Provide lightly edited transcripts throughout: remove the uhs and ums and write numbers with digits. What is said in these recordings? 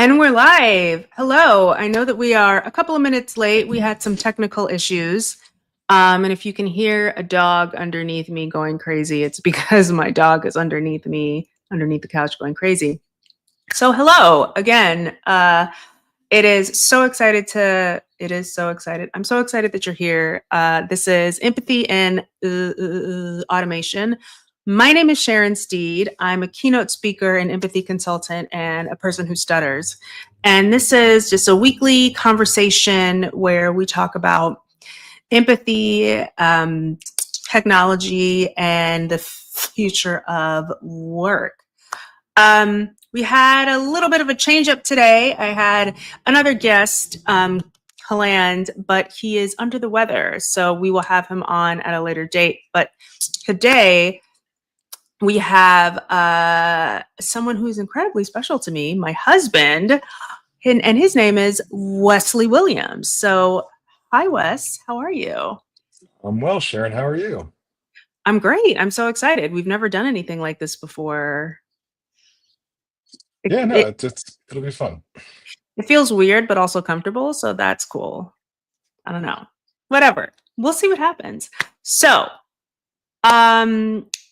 And we're live. Hello. I know that we are a couple of minutes late. We had some technical issues. And if you can hear a dog underneath me going crazy, it's because my dog is underneath me, underneath the couch going crazy. So hello again. I'm so excited that you're here. This is Empathy and Automation. My name is Sharon Steed. I'm a keynote speaker and empathy consultant and a person who stutters. And this is just a weekly conversation where we talk about empathy, technology, and the future of work. We had a little bit of a change up today. I had another guest land, but he is under the weather, so we will have him on at a later date. But today we have someone who's incredibly special to me, my husband, and his name is Wesley Williams. So, hi, Wes. How are you? I'm well, Sharon. How are you? I'm great. I'm so excited. We've never done anything like this before. It, Yeah, no, it, it'll be fun. it feels weird, but also comfortable. So that's cool. I don't know. Whatever. We'll see what happens. So,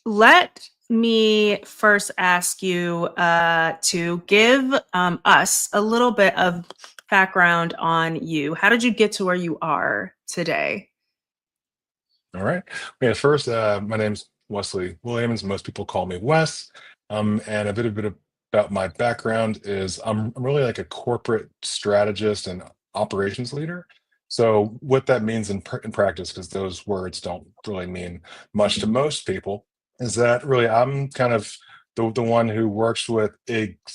let me first ask you to give us a little bit of background on you. How did you get to where you are today? All right. Yeah, first, my name's Wesley Williams. Most people call me Wes. And a bit about my background is I'm really like a corporate strategist and operations leader. So what that means in practice, because those words don't really mean much to most people, is that really I'm kind of the one who works with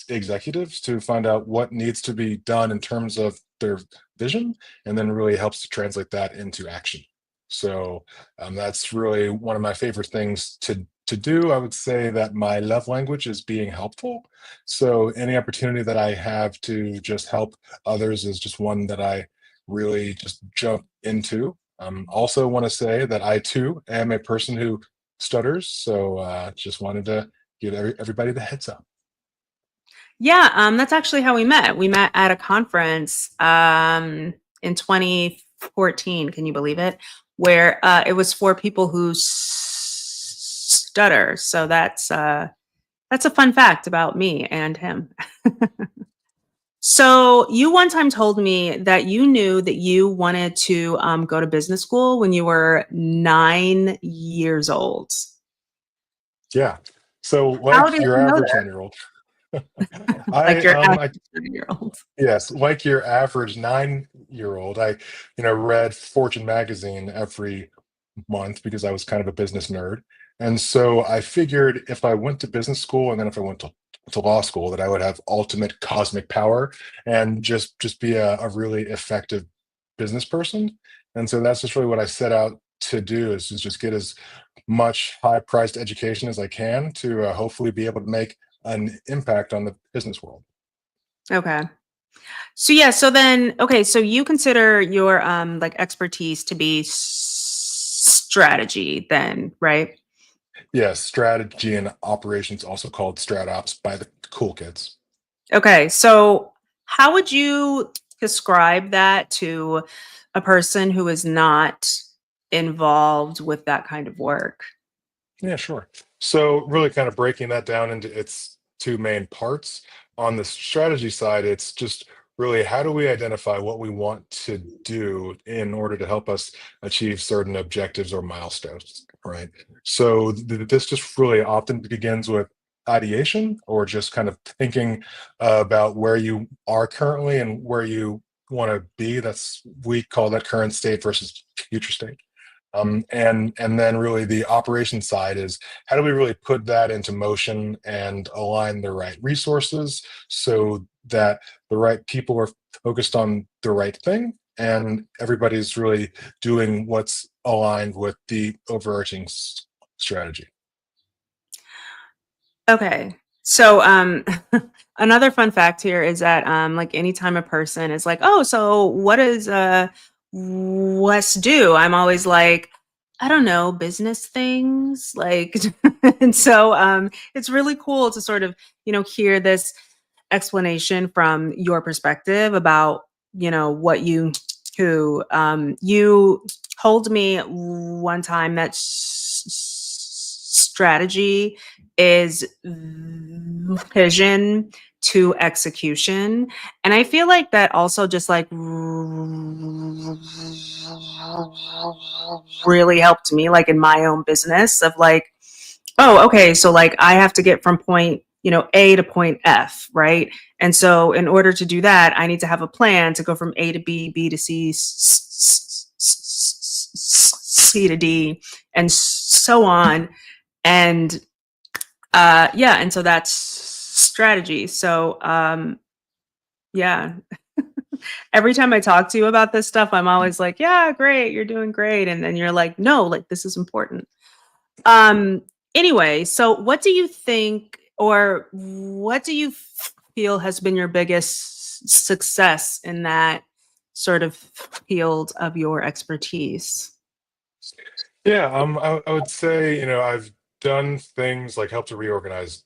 executives to find out what needs to be done in terms of their vision, and then really helps to translate that into action. So that's really one of my favorite things to do. I would say that my love language is being helpful. So any opportunity that I have to just help others is just one that I really just jump into. Also want to say that I too am a person who stutters. So just wanted to give everybody the heads up. Yeah, that's actually how we met. We met at a conference in 2014. Can you believe it? Where it was for people who stutter. So that's a fun fact about me and him. So you one time told me that you knew that you wanted to go to business school when you were 9 years old. Yeah. So How like did your you know average that? 9-year-old, Like I your um average I 9-year-old. yes, like your average 9-year-old, I read Fortune magazine every month because I was kind of a business nerd. And so I figured if I went to business school and then if I went to law school, that I would have ultimate cosmic power and just be a really effective business person. And so that's just really what I set out to do is just get as much high priced education as I can to hopefully be able to make an impact on the business world. Okay. So yeah, so then okay, so you consider your like expertise to be strategy then, right? Yes, strategy and operations, also called strat ops by the cool kids. Okay. So how would you describe that to a person who is not involved with that kind of work? Yeah, sure. So really kind of breaking that down into its two main parts. On the strategy side, it's just really how do we identify what we want to do in order to help us achieve certain objectives or milestones, right? So this just really often begins with ideation or just kind of thinking about where you are currently and where you want to be. That's we call that current state versus future state. And then really the operation side is how do we really put that into motion and align the right resources so that the right people are focused on the right thing and everybody's really doing what's aligned with the overarching strategy. Okay. So another fun fact here is that like anytime a person is like, "Oh, so what does Wes do?" I'm always like, "I don't know, business things." Like and so it's really cool to sort of, hear this explanation from your perspective about, what who, you told me one time that strategy is vision to execution. And I feel like that also just like really helped me like in my own business of like, oh, okay, so like I have to get from point, A to point F, right? And so in order to do that, I need to have a plan to go from A to B, B to C, C to D, and so on. And yeah, and so that's strategy. So yeah, every time I talk to you about this stuff, I'm always like, yeah, great, you're doing great. And then you're like, no, like this is important. Um, anyway, so what do you think, or what do you feel has been your biggest success in that sort of field of your expertise? Yeah, I would say, I've done things like help to reorganize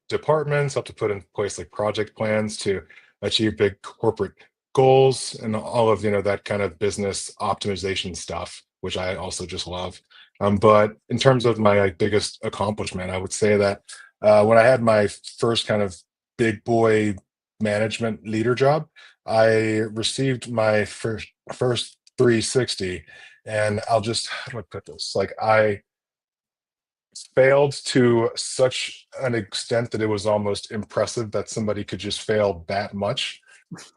departments, help to put in place like project plans to achieve big corporate goals, and all of, that kind of business optimization stuff, which I also just love. But in terms of my like biggest accomplishment, I would say that when I had my first kind of big boy management leader job, I received my first 360. And I'll just, how do I put this? Like, I failed to such an extent that it was almost impressive that somebody could just fail that much.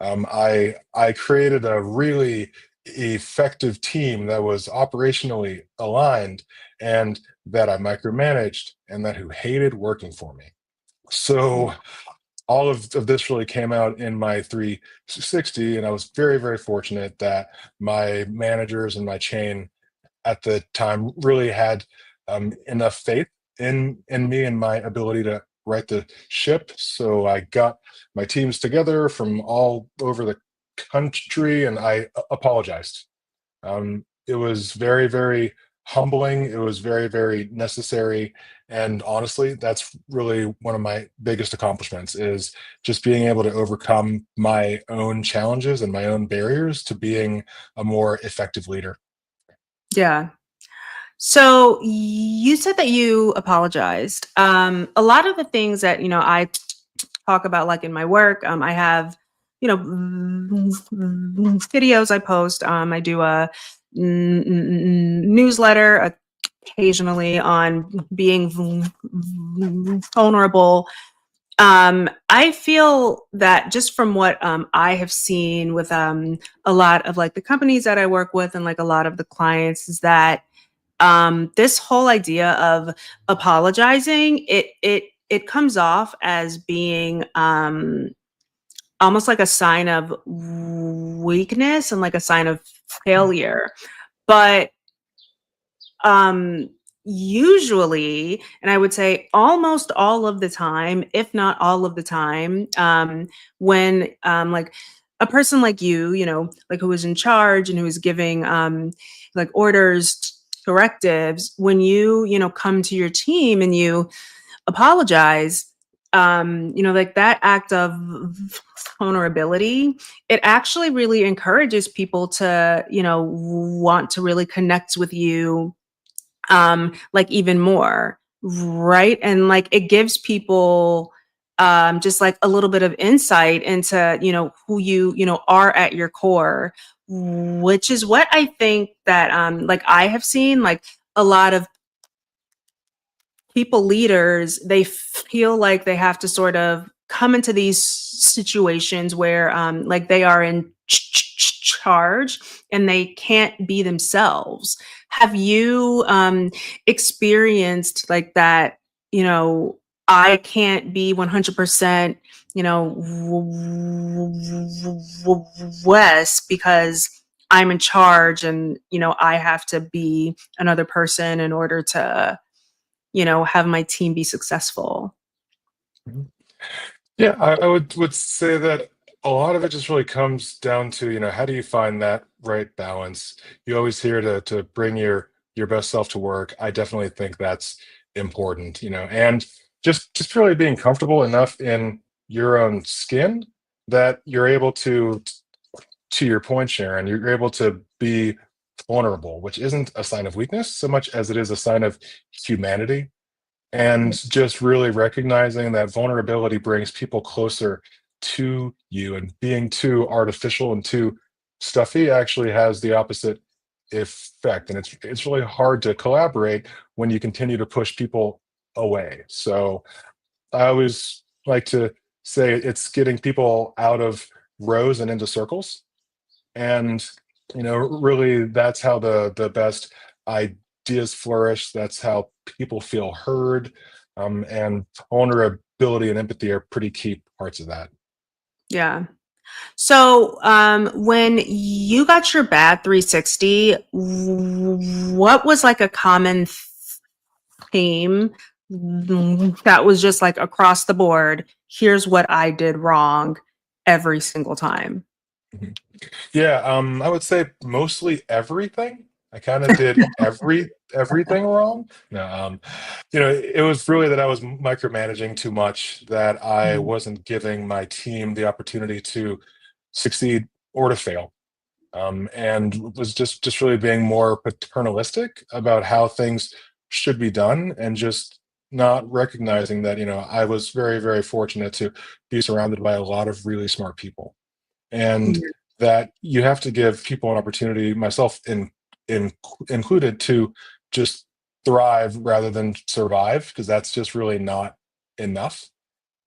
I created a really effective team that was operationally aligned, and that I micromanaged, and that who hated working for me. So all of this really came out in my 360, and I was very, very fortunate that my managers and my chain at the time really had enough faith in me and my ability to right the ship. So I got my teams together from all over the country, and I apologized. It was very, very humbling. It was very, very necessary. And honestly, that's really one of my biggest accomplishments, is just being able to overcome my own challenges and my own barriers to being a more effective leader. Yeah. So you said that you apologized. A lot of the things that, I talk about like in my work, I have, videos I post. I do a newsletter occasionally on being vulnerable. I feel that just from what I have seen with a lot of like the companies that I work with and like a lot of the clients is that this whole idea of apologizing, it comes off as being almost like a sign of weakness and like a sign of failure. But um usually, and I would say almost all of the time, if not all of the time, when like a person like you know, like who is in charge and who is giving like orders, directives, when you come to your team and you apologize, like that act of vulnerability, it actually really encourages people to, want to really connect with you, like even more, right? And like it gives people just like a little bit of insight into, who you are at your core, which is what I think that like I have seen like a lot of people leaders, they feel like they have to sort of come into these situations where like they are in charge and they can't be themselves. Have you experienced like that, I can't be 100%, Wes because I'm in charge and, I have to be another person in order to, have my team be successful? Mhm. Yeah, I would say that a lot of it just really comes down to, how do you find that right balance? You always hear to bring your best self to work. I definitely think that's important, and just really being comfortable enough in your own skin that you're able to your point, Sharon, you're able to be vulnerable, which isn't a sign of weakness so much as it is a sign of humanity. And just really recognizing that vulnerability brings people closer to you, and being too artificial and too stuffy actually has the opposite effect. And it's really hard to collaborate when you continue to push people away. So I always like to say it's getting people out of rows and into circles. And really, that's how the best ideas flourish. That's how people feel heard. And vulnerability and empathy are pretty key parts of that. Yeah. So, when you got your bad 360, what was like a common theme that was just like across the board? Here's what I did wrong every single time. Mhm. Yeah, I would say mostly everything. I kind of did everything wrong. No, it was really that I was micromanaging too much, that I Mhm. wasn't giving my team the opportunity to succeed or to fail. And was just really being more paternalistic about how things should be done, and just not recognizing that I was very, very fortunate to be surrounded by a lot of really smart people, and Yeah. that you have to give people an opportunity, myself in included, to just thrive rather than survive, because that's just really not enough.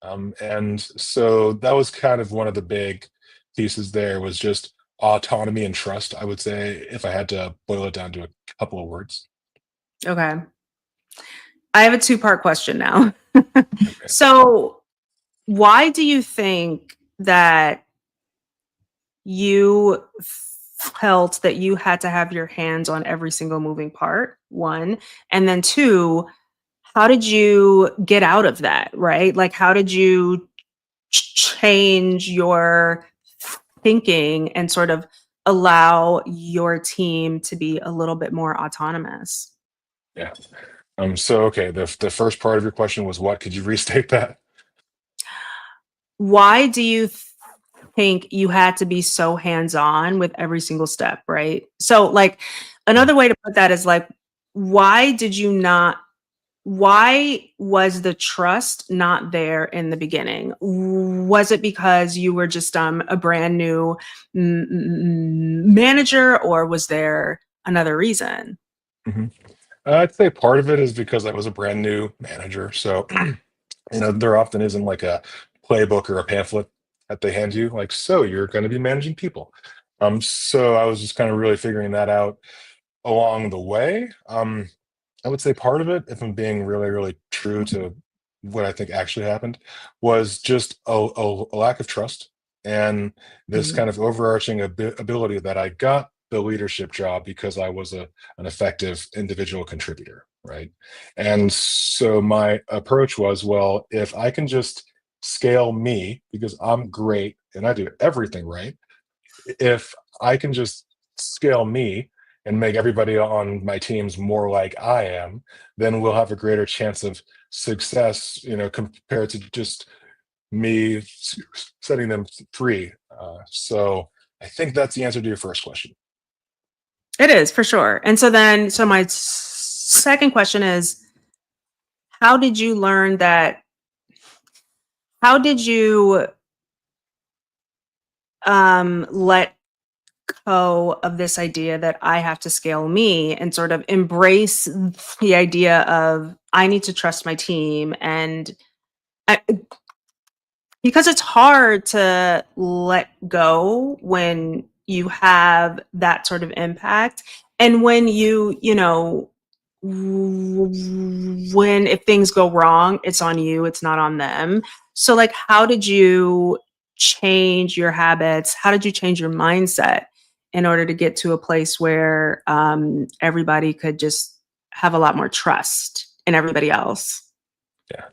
And so that was kind of one of the big pieces there, was just autonomy and trust, I would say, if I had to boil it down to a couple of words. Okay. I have a two-part question now. Okay. So, why do you think that you felt that you had to have your hands on every single moving part? One. And then two, how did you get out of that, right? Like, how did you change your thinking and sort of allow your team to be a little bit more autonomous? Yeah. So okay, the first part of your question was what? Could you restate that? Why do you think you had to be so hands-on with every single step, right? So, like, Mm, another way to put that is like, why did you not why was the trust not there in the beginning? Was it because you were just a brand new manager, or was there another reason? mhm. I'd say part of it is because I was a brand new manager. So, there often isn't like a playbook or a pamphlet that they hand you, like, so you're going to be managing people. So I was just kind of really figuring that out along the way. I would say part of it, if I'm being really, really true to what I think actually happened, was just a lack of trust, and this Mhm. kind of overarching ability that I got the leadership job because I was an effective individual contributor, right? And so my approach was, well, if I can just scale me because I'm great and I do everything right, if I can just scale me and make everybody on my teams more like I am, then we'll have a greater chance of success, compared to just me setting them free. So I think that's the answer to your first question. It is for sure. And so then, so my second question is, how did you learn that? How did you let go of this idea that I have to scale me and sort of embrace the idea of I need to trust my team? And I, because it's hard to let go when you have that sort of impact, and when when if things go wrong, it's on you, it's not on them. So, like, how did you change your habits? How did you change your mindset in order to get to a place where everybody could just have a lot more trust in everybody else? Yeah.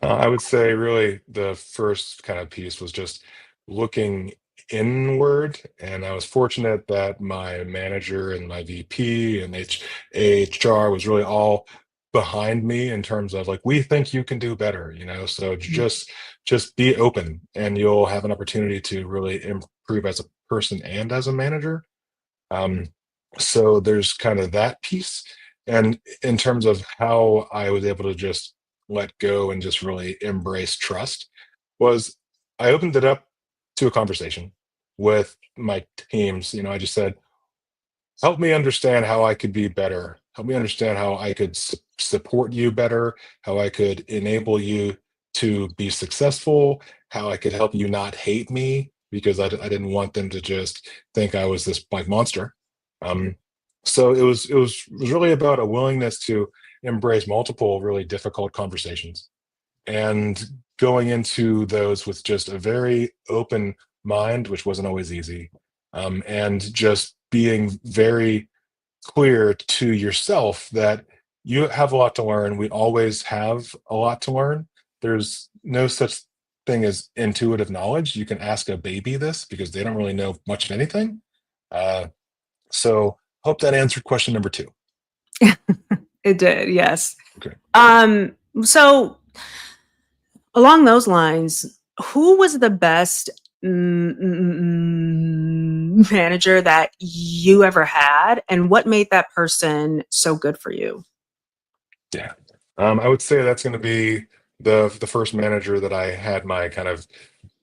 I would say really the first kind of piece was just looking inward. And I was fortunate that my manager and my VP and HR was really all behind me in terms of like, we think you can do better, so just be open and you'll have an opportunity to really improve as a person and as a manager. um, so there's kind of that piece. And in terms of how I was able to just let go and just really embrace trust, was I opened it up to a conversation with my teams. I just said, help me understand how I could be better. Help me understand how I could support you better, how I could enable you to be successful, how I could help you not hate me because I didn't want them to just think I was this like monster. Um, so it was really about a willingness to embrace multiple really difficult conversations and going into those with just a very open mind, which wasn't always easy, and just being very clear to yourself that you have a lot to learn. We always have a lot to learn. There's no such thing as intuitive knowledge. You can ask a baby this because they don't really know much of anything. Uh, so, hope that answered question number two. It did, yes. Okay. So along those lines, who was the best manager that you ever had, and what made that person so good for you? Yeah. I would say that's going to be the first manager that I had my kind of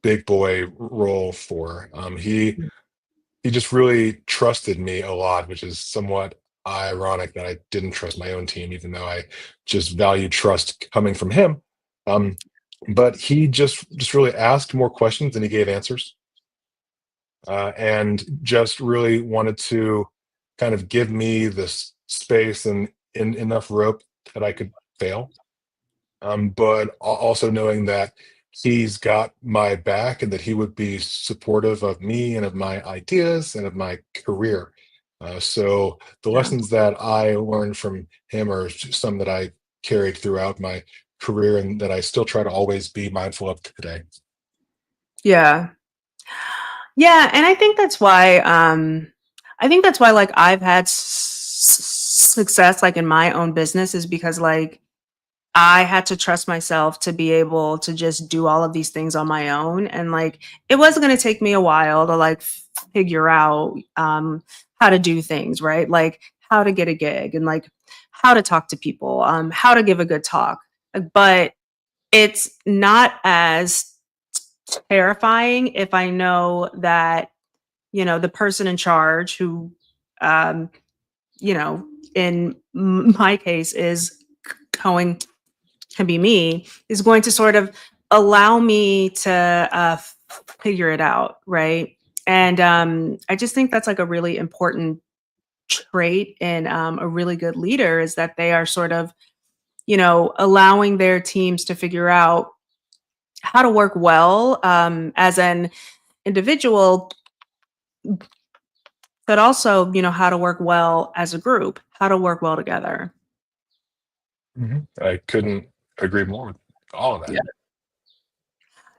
big boy role for. He just really trusted me a lot, which is somewhat ironic that I didn't trust my own team, even though I just valued trust coming from him. Um, but he just really asked more questions than he gave answers, and just really wanted to kind of give me this space and enough rope that I could fail, but also knowing that he's got my back and that he would be supportive of me and of my ideas and of my career. So the Yeah. lessons that I learned from him are some that I carried throughout my career and that I still try to always be mindful of today. Yeah. Yeah, and I think that's why like I've had success like in my own business is because like I had to trust myself to be able to just do all of these things on my own. And like, it wasn't going to take me a while to like figure out how to do things, right? Like how to get a gig and like how to talk to people, how to give a good talk. But it's not as terrifying if I know that, the person in charge who, um, in my case is going can be me, is going to sort of allow me to figure it out, right? And I just think that's like a really important trait in a really good leader is that they are sort of, allowing their teams to figure out how to work well as an individual, but also, how to work well as a group, how to work well together. I couldn't agree more with all of that.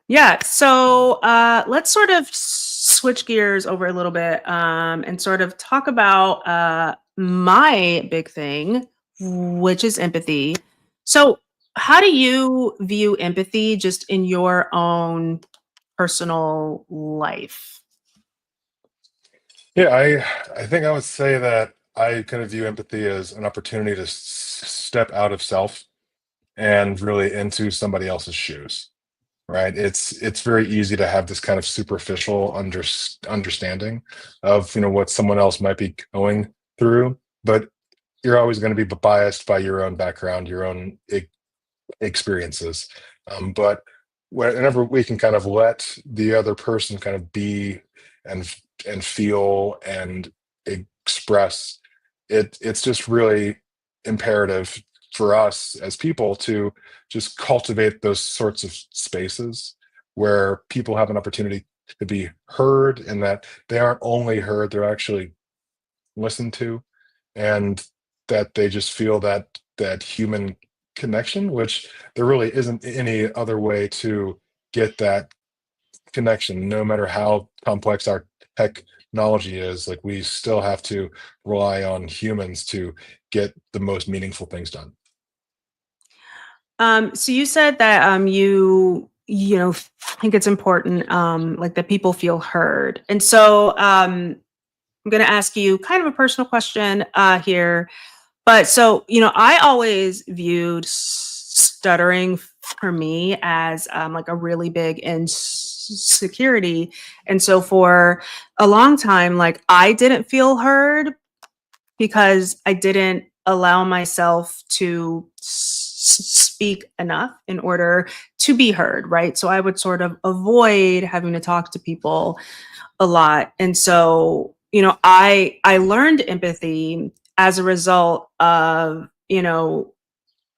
Yeah. So let's sort of switch gears over a little bit and sort of talk about my big thing, which is empathy. So, how do you view empathy just in your own personal life? Yeah, I think I would say that I kind of view empathy as an opportunity to step out of self and really into somebody else's shoes. Right? It's very easy to have this kind of superficial understanding of what someone else might be going through, but you're always going to be biased by your own background, your own experiences. But whenever we can kind of let the other person kind of be and and feel and express, it's just really imperative for us as people to just cultivate those sorts of spaces where people have an opportunity to be heard and that they aren't only heard, they're actually listened to, and that they just feel that human connection, which there really isn't any other way to get that connection, no matter how complex our technology is. Like, we still have to rely on humans to get the most meaningful things done. So you said that you think it's important like that people feel heard. And so I'm going to ask you kind of a personal question here. But so, I always viewed stuttering for me as like a really big insecurity. And so for a long time, like I didn't feel heard because I didn't allow myself to speak enough in order to be heard, right? So I would sort of avoid having to talk to people a lot. And so, I learned empathy as a result of,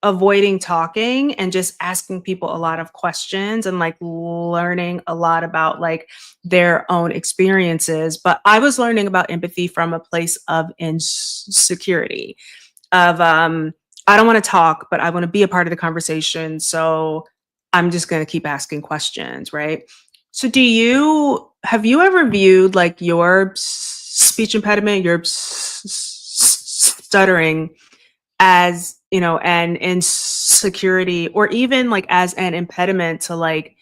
avoiding talking and just asking people a lot of questions and like learning a lot about like their own experiences. But I was learning about empathy from a place of insecurity of I don't want to talk, but I want to be a part of the conversation. So I'm just going to keep asking questions, right? So have you ever viewed like your speech impediment, your stuttering as, an insecurity or even like as an impediment to like,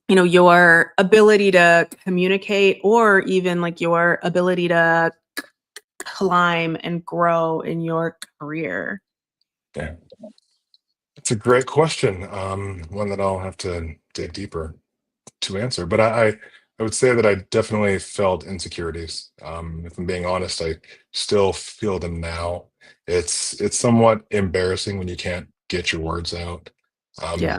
your ability to communicate or even like your ability to climb and grow in your career? Yeah, it's a great question. One that I'll have to dig deeper to answer. But I would say that I definitely felt insecurities. If I'm being honest, I still feel them now. It's somewhat embarrassing when you can't get your words out. Yeah.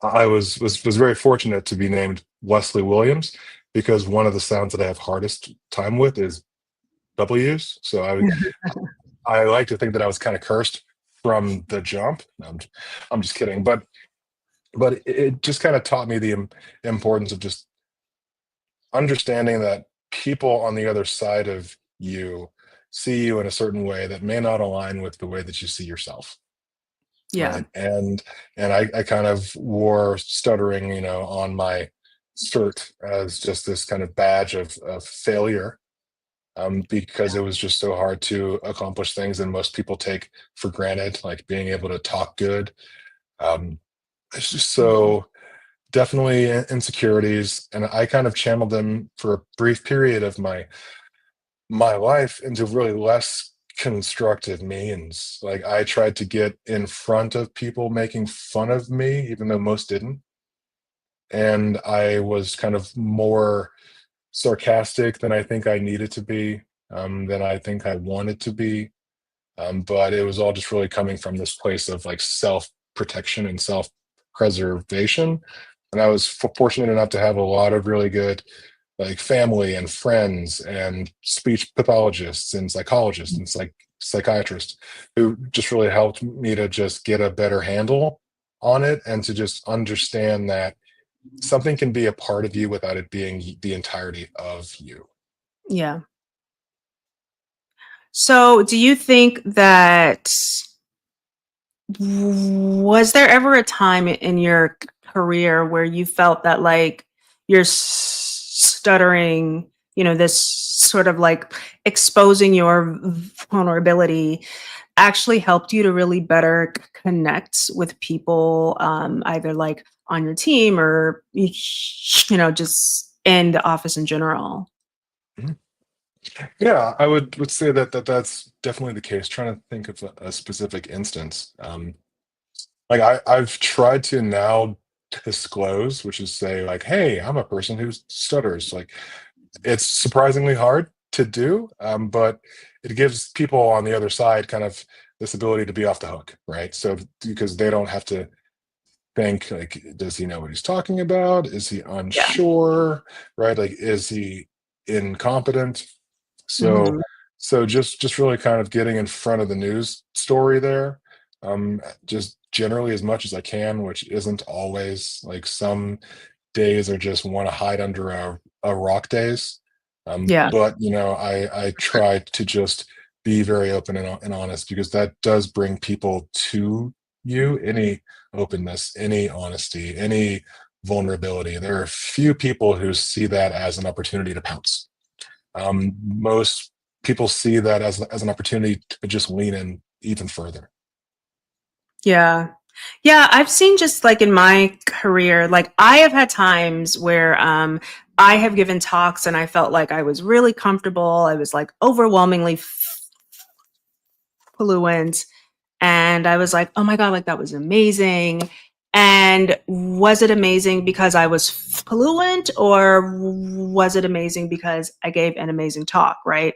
I was very fortunate to be named Wesley Williams because one of the sounds that I have hardest time with is W's. So I like to think that I was kind of cursed from the jump. I'm just kidding, but it just kind of taught me the importance of just understanding that people on the other side of you see you in a certain way that may not align with the way that you see yourself, Yeah. right? And I kind of wore stuttering, on my shirt as just this kind of badge of failure, because it was just so hard to accomplish things and most people take for granted, like being able to talk good. It's just Mhm. so definitely insecurities, and I kind of channeled them for a brief period of my life into really less constructive means. Like I tried to get in front of people making fun of me, even though most didn't. And I was kind of more sarcastic than I think I needed to be, than I think I wanted to be. But it was all just really coming from this place of like self protection and self preservation. And I was fortunate enough to have a lot of really good like family and friends and speech pathologists and psychologists and psychiatrists who just really helped me to just get a better handle on it and to just understand that something can be a part of you without it being the entirety of you. Yeah. So, do you think that was there ever a time in your career where you felt that like your stuttering, this sort of like exposing your vulnerability actually helped you to really better connect with people, either like on your team or, just in the office in general? Mhm. Yeah, I would say that's definitely the case. Trying to think of a specific instance. Like I've tried to now disclose, which is say like, hey, I'm a person who stutters. Like it's surprisingly hard to do, but it gives people on the other side kind of this ability to be off the hook, right? So because they don't have to think like, does he know what he's talking about? Is he Yeah. unsure? Right? Like, is he incompetent? So Hmm. so just really kind of getting in front of the news story there. Just generally as much as I can, which isn't always. Like some days are just want to hide under a rock days. Yeah. But I try to just be very open and honest because that does bring people to you. Any openness, any honesty, any vulnerability. There are few people who see that as an opportunity to pounce. Most people see that as an opportunity to just lean in even further. Yeah. Yeah, I've seen just like in my career, like I have had times where I have given talks and I felt like I was really comfortable. I was like overwhelmingly fluent. And I was like, oh my God, like that was amazing. And was it amazing because I was fluent, or was it amazing because I gave an amazing talk? Right.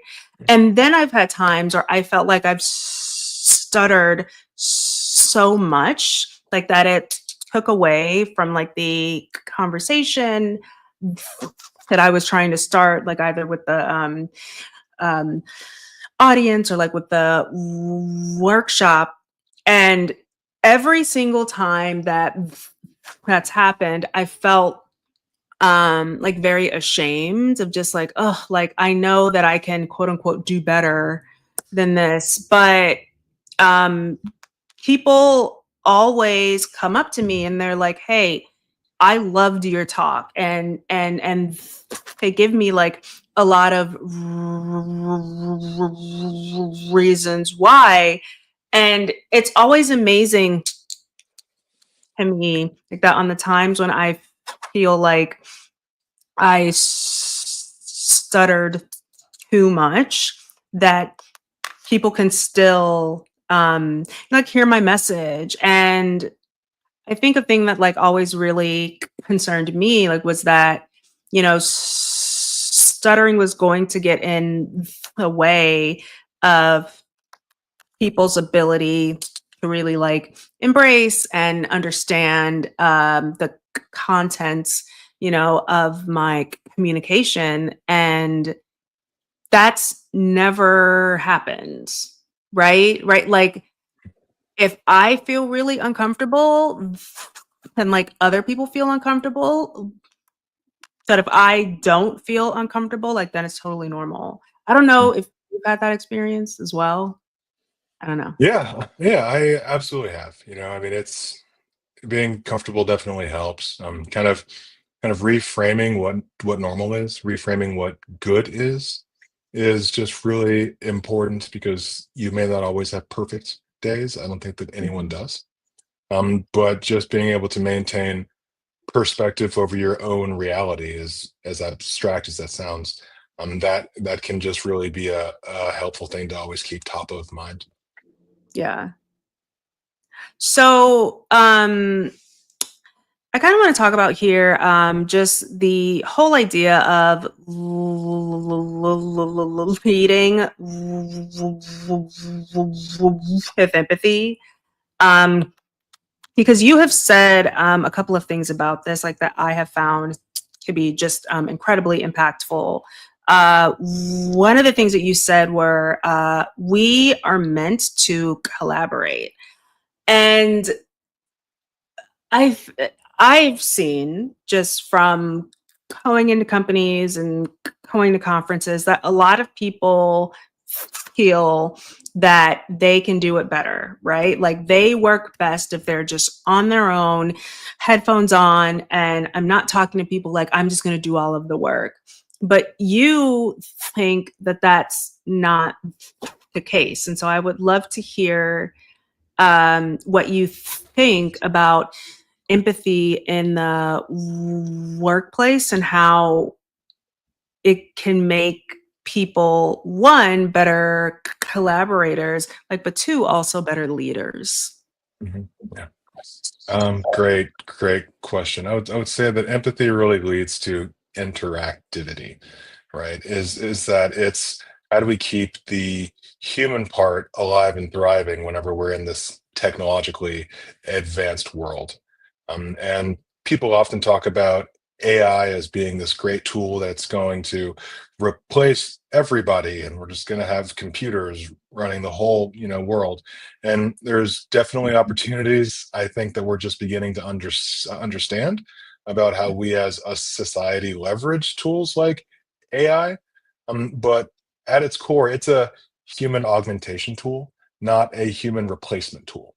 And then I've had times where I felt like I've stuttered so much, like that it took away from like the conversation that I was trying to start, like either with the um, audience or like with the workshop. And every single time that that's happened, I felt like very ashamed of just like, oh, like I know that I can quote unquote do better than this. But um people always come up to me and they're like, hey, I loved your talk, and they give me like a lot of reasons why. And it's always amazing to me like that on the times when I feel like I stuttered too much, that people can still like hear my message. And I think a thing that like always really concerned me like was that, you know, stuttering was going to get in the way of people's ability to really like embrace and understand the contents, you know, of my communication. And that's never happened. Right. Like if I feel really uncomfortable, and like other people feel uncomfortable, that if I don't feel uncomfortable, like then it's totally normal. I don't know if you've had that experience as well. I don't know. Yeah, yeah, I absolutely have. I mean, it's being comfortable definitely helps. Kind of reframing what normal is, reframing what good is just really important because you may not always have perfect days. I don't think that anyone Mhm. does. But just being able to maintain perspective over your own reality is as abstract as that sounds. That can just really be a helpful thing to always keep top of mind. Yeah. So, I kind of want to talk about here just the whole idea of leading with empathy. Um, because you have said a couple of things about this, like that I have found to be just incredibly impactful. One of the things that you said were we are meant to collaborate. And I've I've seen just from going into companies and going to conferences that a lot of people feel that they can do it better, right? Like they work best if they're just on their own, headphones on, and I'm not talking to people like I'm just going to do all of the work. But you think that that's not the case. And so I would love to hear what you think about empathy in the workplace and how it can make people, one, better collaborators, like, but two, also better leaders. Mhm. Yeah. Great question. I would say that empathy really leads to interactivity, right? Is that it's how do we keep the human part alive and thriving whenever we're in this technologically advanced world? And people often talk about AI as being this great tool that's going to replace everybody, and we're just going to have computers running the whole, world. And there's definitely opportunities I think that we're just beginning to understand about how we as a society leverage tools like AI. But at its core, it's a human augmentation tool, not a human replacement tool.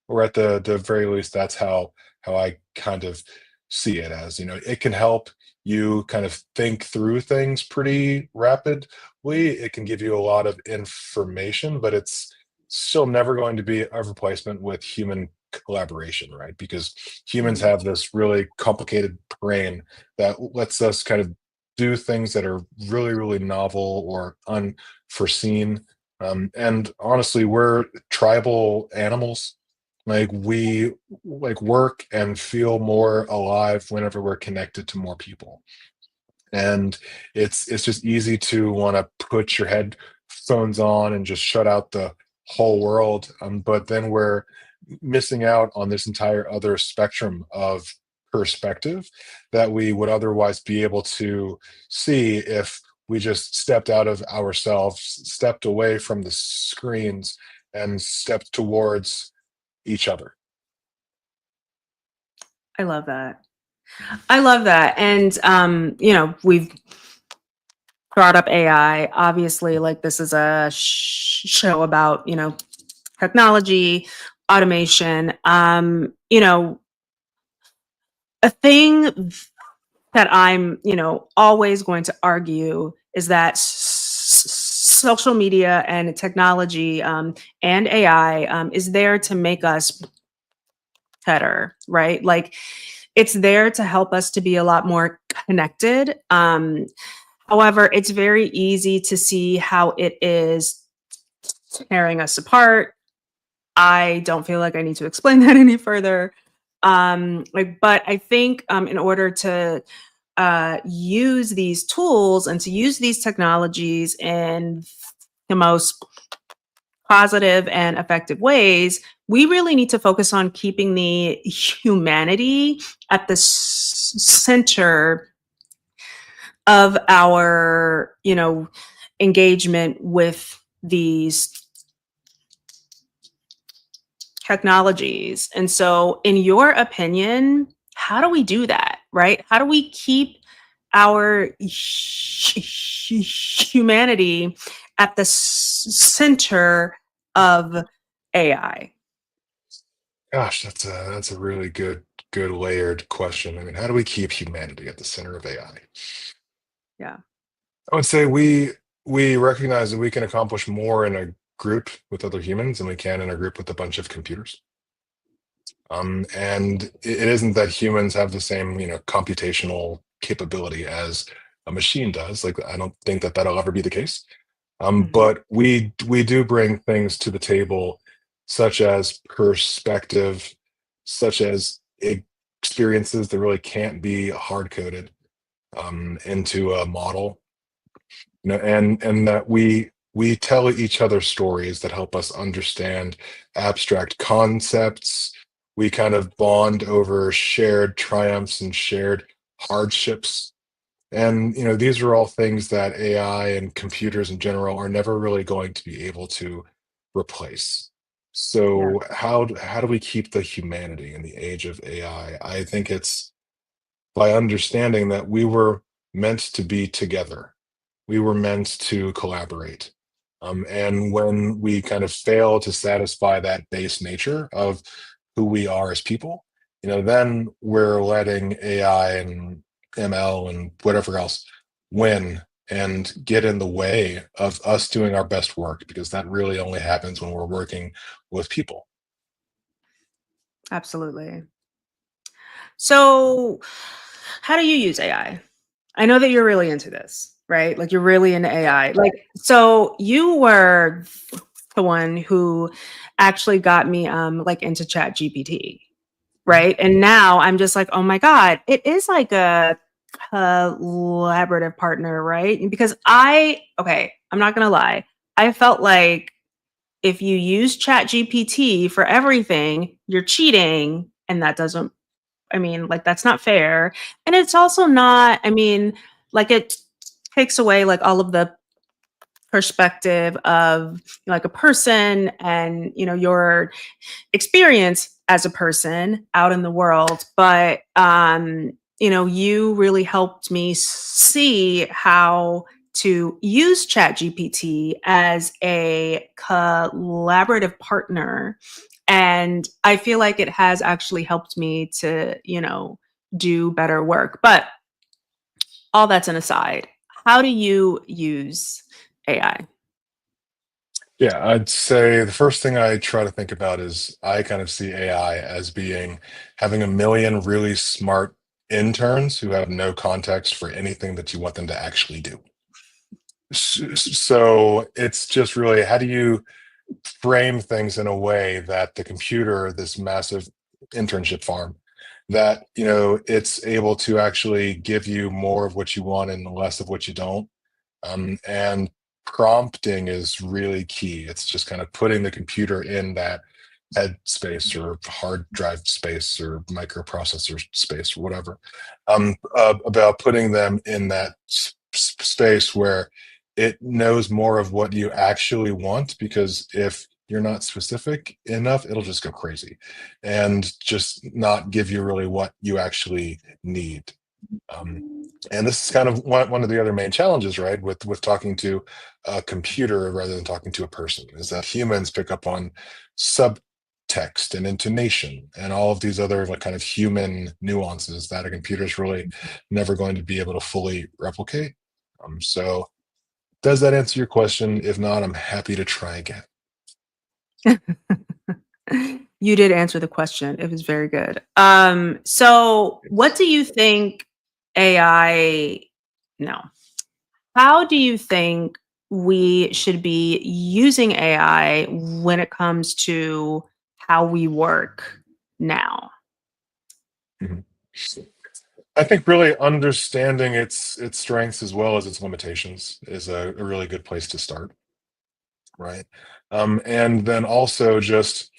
Or at the very least, that's how I kind of see it as. It can help you kind of think through things pretty rapidly. It can give you a lot of information, but it's still never going to be a replacement with human collaboration, right? Because humans have this really complicated brain that lets us kind of do things that are really, really novel or unforeseen. And honestly, we're tribal animals. Like we like work and feel more alive whenever we're connected to more people. And it's just easy to want to put your headphones on and just shut out the whole world. But then we're missing out on this entire other spectrum of perspective that we would otherwise be able to see if we just stepped out of ourselves, stepped away from the screens, and stepped towards each other. I love that. I love that. And, we've brought up AI. Obviously, like this is a show about, technology, automation. A thing that I'm, always going to argue is that social media and technology and AI is there to make us better, right? Like it's there to help us to be a lot more connected. However, it's very easy to see how it is tearing us apart. I don't feel like I need to explain that any further. But I think in order to use these tools and to use these technologies in the most positive and effective ways, we really need to focus on keeping the humanity at the center of our, engagement with these technologies. And so, in your opinion, how do we do that, right? How do we keep our humanity at the center of AI? Gosh, that's a really good layered question. I mean, how do we keep humanity at the center of AI? Yeah. I would say we recognize that we can accomplish more in a group with other humans than we can in a group with a bunch of computers. And it isn't that humans have the same, computational capability as a machine does. Like, I don't think that that'll ever be the case. Mhm. But we do bring things to the table, such as perspective, such as experiences that really can't be hard coded into a model. And that we tell each other stories that help us understand abstract concepts. We kind of bond over shared triumphs and shared hardships. And these are all things that AI and computers in general are never really going to be able to replace. Yeah. So how do we keep the humanity in the age of AI? I think it's by understanding that we were meant to be together. We were meant to collaborate. And when we kind of fail to satisfy that base nature of who we are as people, then we're letting AI and ML and whatever else win and get in the way of us doing our best work, because that really only happens when we're working with people. Absolutely. So, how do you use I know that you're really into this, right? Like you're really into AI. Like, so you were the one who actually got me like into Chat GPT, Mhm. right? And now I'm just like, oh my God, it is like a collaborative partner, right? Because okay, I'm not gonna lie, I felt like if you use Chat GPT for everything, you're cheating, and that doesn't like, that's not fair, and it's also not like, it takes away, like, all of the perspective of, like, a person and, your experience as a person out in the world, but, you really helped me see how to use ChatGPT as a collaborative partner, and I feel like it has actually helped me to, do better work. But all that's an aside. How do you use AI? Yeah, I'd say the first thing I try to think about is I kind of see AI as being having a million really smart interns who have no context for anything that you want them to actually do. So it's just really how do you frame things in a way that the computer, this massive internship farm, that it's able to actually give you more of what you want and less of what you don't. And prompting is really key. It's just kind of putting the computer in that head space or hard drive space or microprocessor space or whatever, about putting them in that space where it knows more of what you actually want, because if you're not specific enough, it'll just go crazy and just not give you really what you actually need. um, and this is kind of one of the other main challenges, right, with talking to a computer rather than talking to a person, is that humans pick up on subtext and intonation and all of these other like kind of human nuances that a computer is really never going to be able to fully replicate. So does that answer your question? If not, I'm happy to try again. You did answer the question. It was very good. So what do you think AI no. How do you think we should be using AI when it comes to how we work now? Mhm. I think really understanding its strengths as well as its limitations is a really good place to start, right? And then also just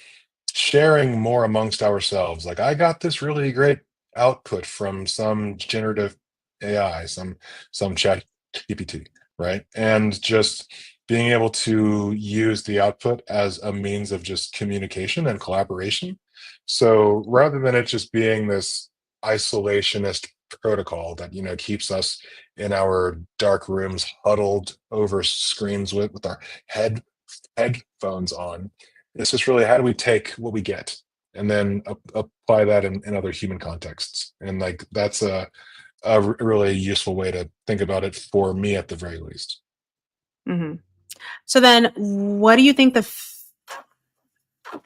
sharing more amongst ourselves. Like, I got this really great output from some generative AI, some chat GPT, right? And just being able to use the output as a means of just communication and collaboration. So rather than it just being this isolationist protocol that keeps us in our dark rooms huddled over screens with our head headphones on. It's just really how do we take what we get and then apply that in other human contexts. And like that's a really useful way to think about it for me at the very least. Mhm. So then what do you think the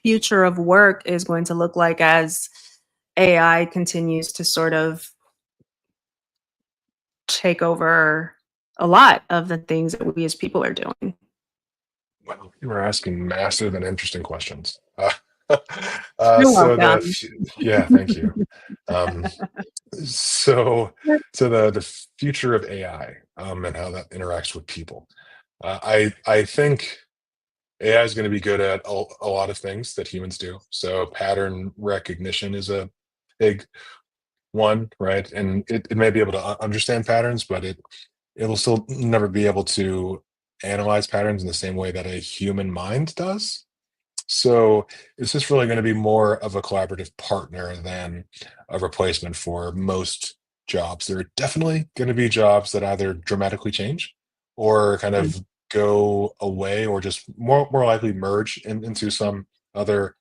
future of work is going to look like as AI continues to sort of take over a lot of the things that we as people are doing? Well, you were asking massive and interesting questions. You're So welcome. yeah, thank you. Um, so the future of AI, and how that interacts with people. I think AI is going to be good at a lot of things that humans do. So pattern recognition is a big one, right? And it may be able to understand patterns, but it'll still never be able to analyze patterns in the same way that a human mind does. So it's just really going to be more of a collaborative partner than a replacement for most jobs. There are definitely going to be jobs that either dramatically change or kind Mm, of go away or just more likely merge into some other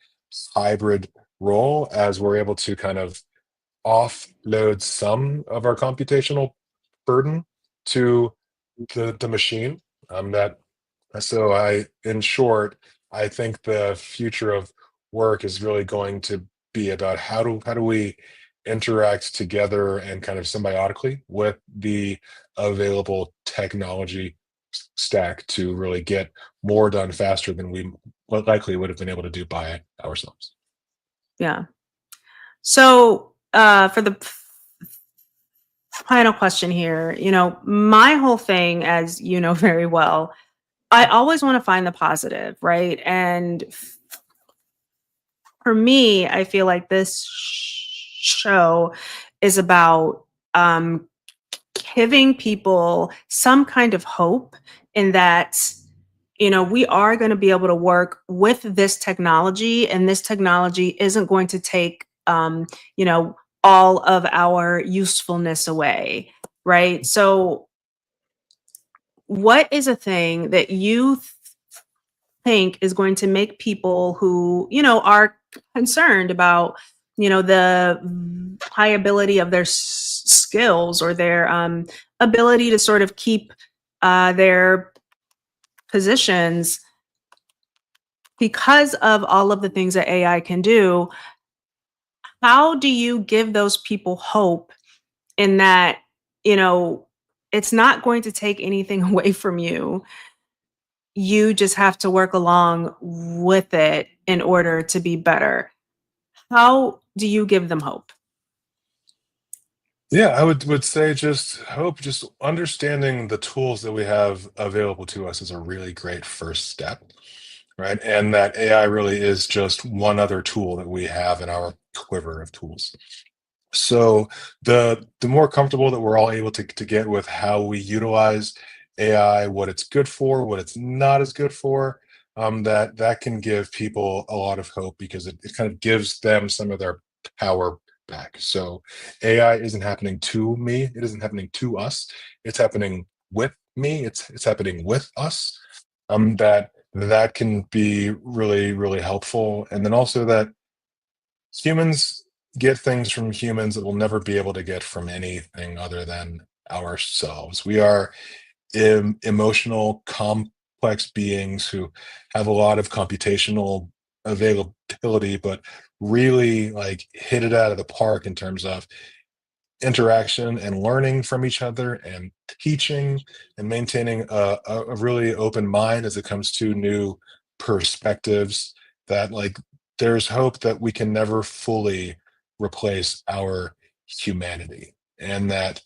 hybrid role, as we're able to kind of offload some of our computational burden to the machine. That so I, in short, I think the future of work is really going to be about how do we interact together and kind of symbiotically with the available technology stack to really get more done faster than we likely would have been able to do by ourselves. yeah. So, for the final question here, my whole thing, as you know very well, I always want to find the positive, right? And for me, I feel like this show is about um, giving people some kind of hope in that we are going to be able to work with this technology, and this technology isn't going to take you know all of our usefulness away, right? So what is a thing that you think is going to make people who are concerned about the pliability of their skills, or their ability to sort of keep their positions, because of all of the things that AI can do, how do you give those people hope in that, you know, it's not going to take anything away from you? You just have to work along with it in order to be better. How do you give them hope? Yeah, I would say just hope, just understanding the tools that we have available to us is a really great first step, right? And that AI really is just one other tool that we have in our quiver of tools. So the more comfortable that we're all able to get with how we utilize AI, what it's good for, what it's not as good for, that can give people a lot of hope because it kind of gives them some of their power back. So AI isn't happening to me, it isn't happening to us, it's happening with me, it's happening with us. That can be really, really helpful. And then also that humans get things from humans that we'll never be able to get from anything other than ourselves. We are emotional, complex beings who have a lot of computational availability, but really like hit it out of the park in terms of interaction and learning from each other and teaching and maintaining a really open mind as it comes to new perspectives, that like there's hope that we can never fully replace our humanity, and that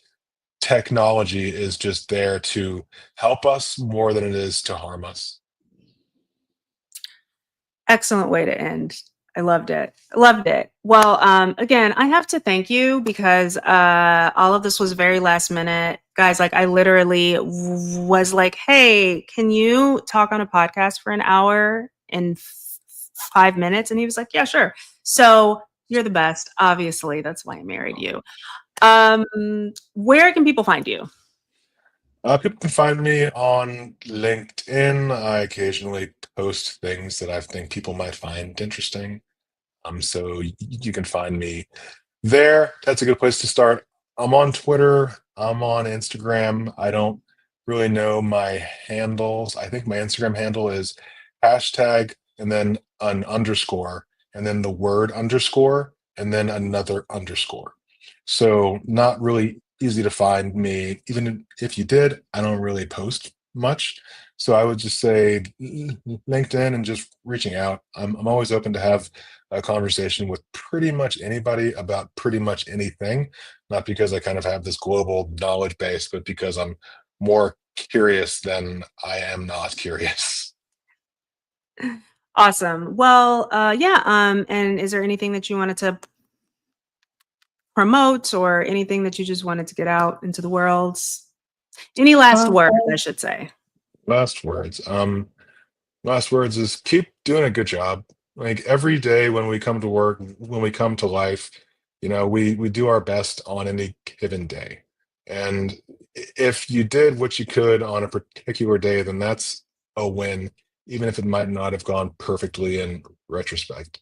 technology is just there to help us more than it is to harm us. Excellent way to end. I loved it. Loved it. Well, again, I have to thank you because all of this was very last minute. Guys, like I literally was like, hey, can you talk on a podcast for an hour in 5 minutes? And he was like, yeah, sure. So you're the best. Obviously, that's why I married you. Um, where can people find you? People can find me on LinkedIn. I occasionally post things that I think people might find interesting. So you can find me there. That's a good place to start. I'm on Twitter. I'm on Instagram. I don't really know my handles. I think my Instagram handle is hashtag and then an underscore and then the word underscore and then another underscore. So not really easy to find me. Even if you did, I don't really post much. So I would just say LinkedIn and just reaching out. I'm always open to have a conversation with pretty much anybody about pretty much anything, not because I kind of have this global knowledge base, but because I'm more curious than I am not curious. Awesome. Well, yeah. And is there anything that you wanted to promote or anything that you just wanted to get out into the world? Any last Um, words, I should say? last words. Last words is keep doing a good job. Like every day when we come to work, when we come to life, we do our best on any given day. And if you did what you could on a particular day, then that's a win, even if it might not have gone perfectly in retrospect.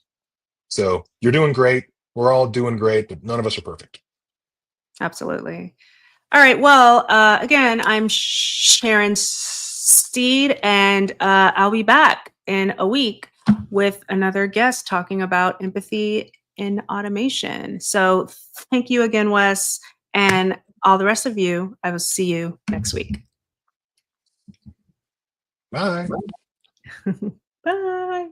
So you're doing great. We're all doing great, but none of us are perfect. Absolutely. All right. Well, again, I'm Sharon Steed, and I'll be back in a week with another guest talking about empathy in automation. So thank you again, Wes, and all the rest of you. I will see you next week. Bye. Bye.